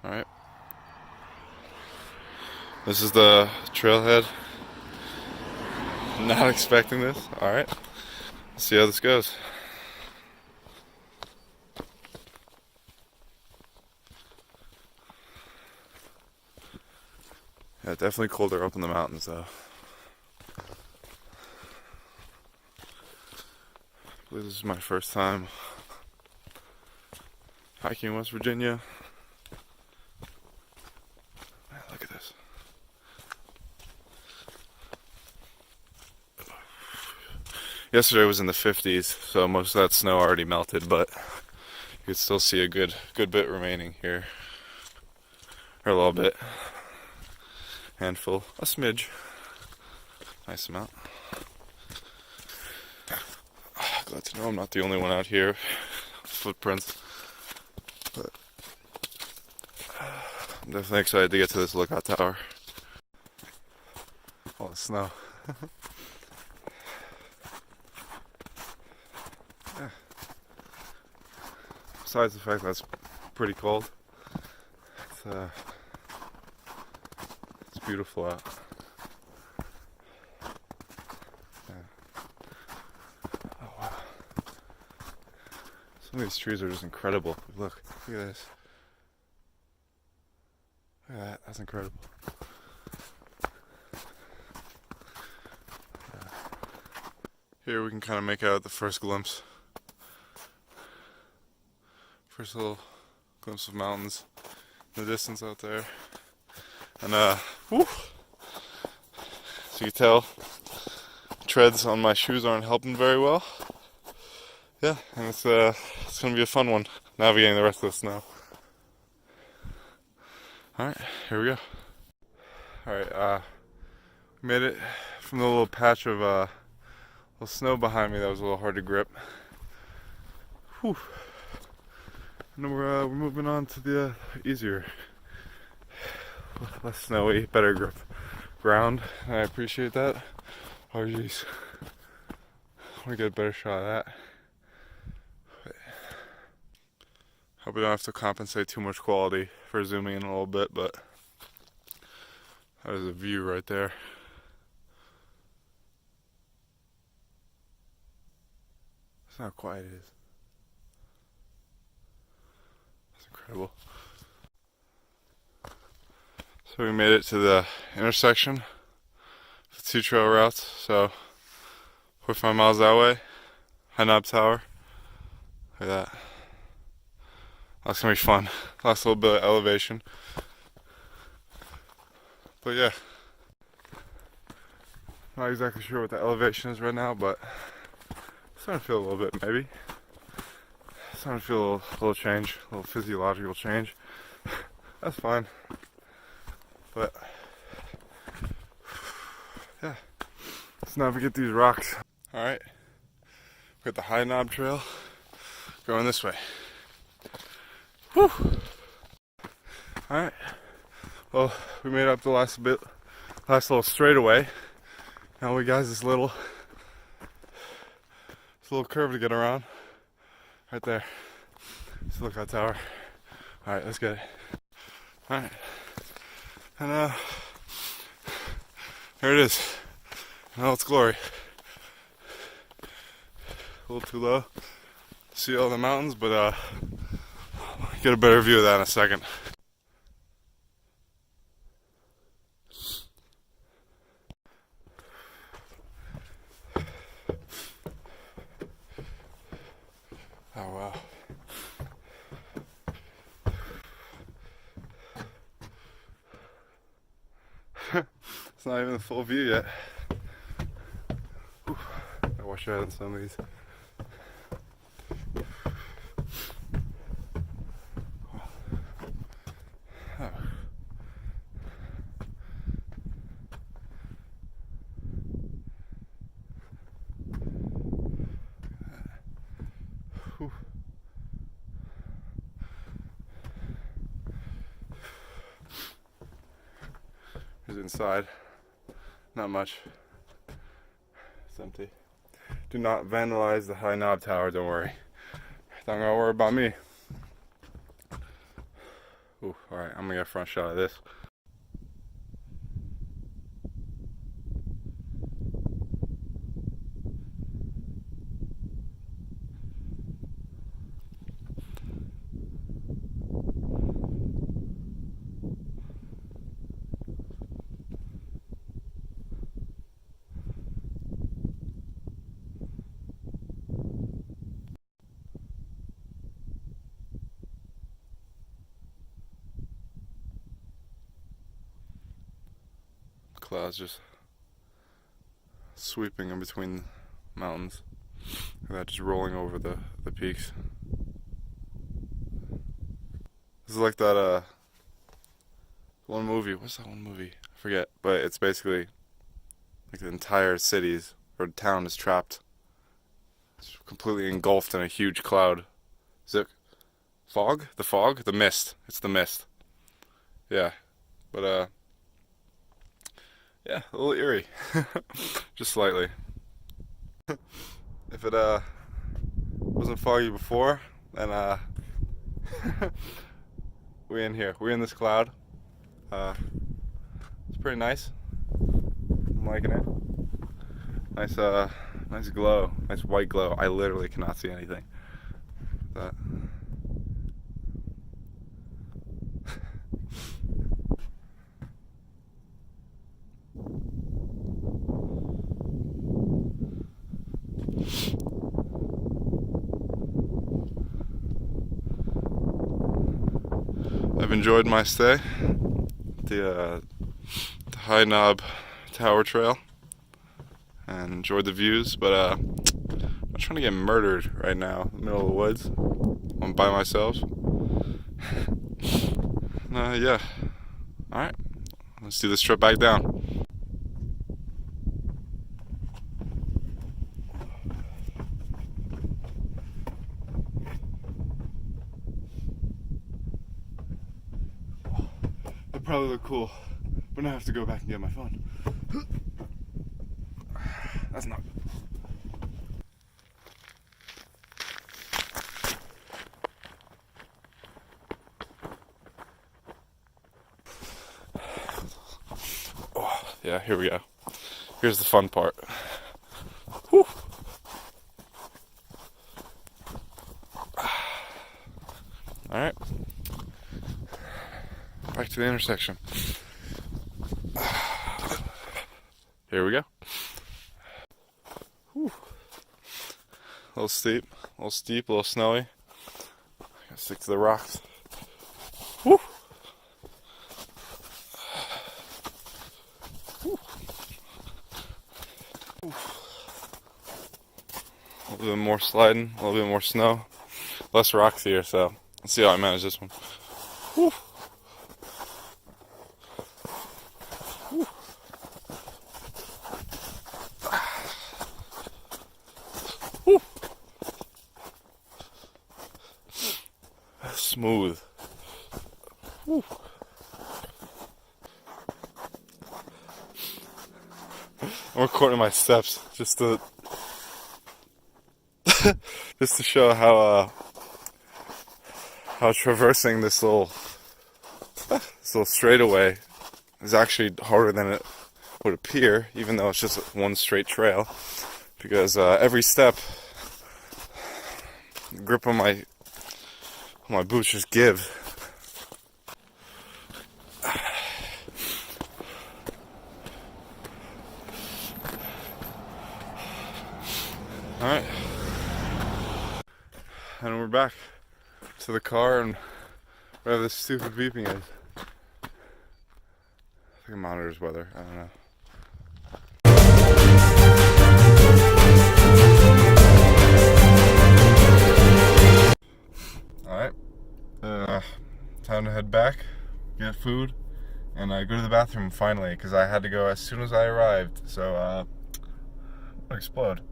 Alright. This is the trailhead. Not expecting this. Alright. Let's see how this goes. Yeah, definitely colder up in the mountains though. I believe this is my first time hiking in West Virginia. Man, look at this. Yesterday was in the 50s, so most of that snow already melted, but you could still see a good bit remaining here. Or a little bit. Handful. A smidge. Nice amount. Glad to know I'm not the only one out here. Footprints. But I'm definitely excited to get to this lookout tower. All the snow. Yeah. Besides the fact that it's pretty cold, it's beautiful out. Yeah. Oh wow. Some of these trees are just incredible. Look at this. Look at that, that's incredible. Here we can kind of make out the first glimpse. First little glimpse of mountains in the distance out there. And whew, so you can tell, treads on my shoes aren't helping very well. Yeah, and it's gonna be a fun one, navigating the rest of the snow. Alright, here we go. Alright, we made it from the little patch of little snow behind me that was a little hard to grip. Whew. And then we're moving on to the easier, less snowy, better grip ground, and I appreciate that. Oh jeez, I want to get a better shot of that. Hope we don't have to compensate too much quality for zooming in a little bit, but that is a view right there. That's how quiet it is. That's incredible. So we made it to the intersection of the two trail routes. So 45 miles that way, High Knob Tower. Look at that. That's gonna be fun. Last little bit of elevation. But yeah. Not exactly sure what the elevation is right now, but starting to feel a little bit maybe. Starting to feel a little change, a little physiological change. That's fine. But yeah, let's navigate these rocks. Alright, we got the High Knob Trail going this way. Whew. Alright, well, we made up the last little straightaway. Now we got this little curve to get around. Right there. It's the lookout tower. Alright, let's get it. Alright. And there it is. In all its glory. A little too low to see all the mountains, but get a better view of that in a second. Oh wow. It's not even the full view yet. Ooh, I wash out on some of these. Oh. Whew. Here's inside. Not much. It's empty. Do not vandalize the High Knob Tower, don't worry. Don't gotta worry about me. Ooh, alright, I'm gonna get a front shot of this. Clouds just sweeping in between mountains. Look at that, just rolling over the peaks. This is like that one movie. What's that one movie? I forget. But it's basically like the entire cities or town is trapped. It's completely engulfed in a huge cloud. Is it fog? The fog? The mist. It's the mist. Yeah. But yeah, a little eerie. Just slightly. If it wasn't foggy before, then we in here. We're in this cloud. It's pretty nice. I'm liking it. Nice nice glow. Nice white glow. I literally cannot see anything. That. I've enjoyed my stay at the High Knob Tower Trail and enjoyed the views, but I'm not trying to get murdered right now in the middle of the woods. I'm by myself. Yeah. Alright, let's do this trip back down. It'd probably look cool, but now I have to go back and get my phone. That's not good. Oh, yeah, here we go. Here's the fun part. Whew. Alright. Back to the intersection. Here we go. Whew. A little steep, a little snowy. Gotta stick to the rocks. Whew. A little bit more sliding, a little bit more snow, less rocks here, so let's see how I manage this one. Whew. Whew. Whew. Smooth. Whew. I'm recording my steps just to just to show how traversing this little straightaway is actually harder than it would appear, even though it's just one straight trail. Because every step, the grip on my boots just give. All right. And we're back to the car and whatever this stupid beeping is. I think it monitors weather, I don't know. Alright, time to head back, get food, and go to the bathroom finally, because I had to go as soon as I arrived, so I'll explode.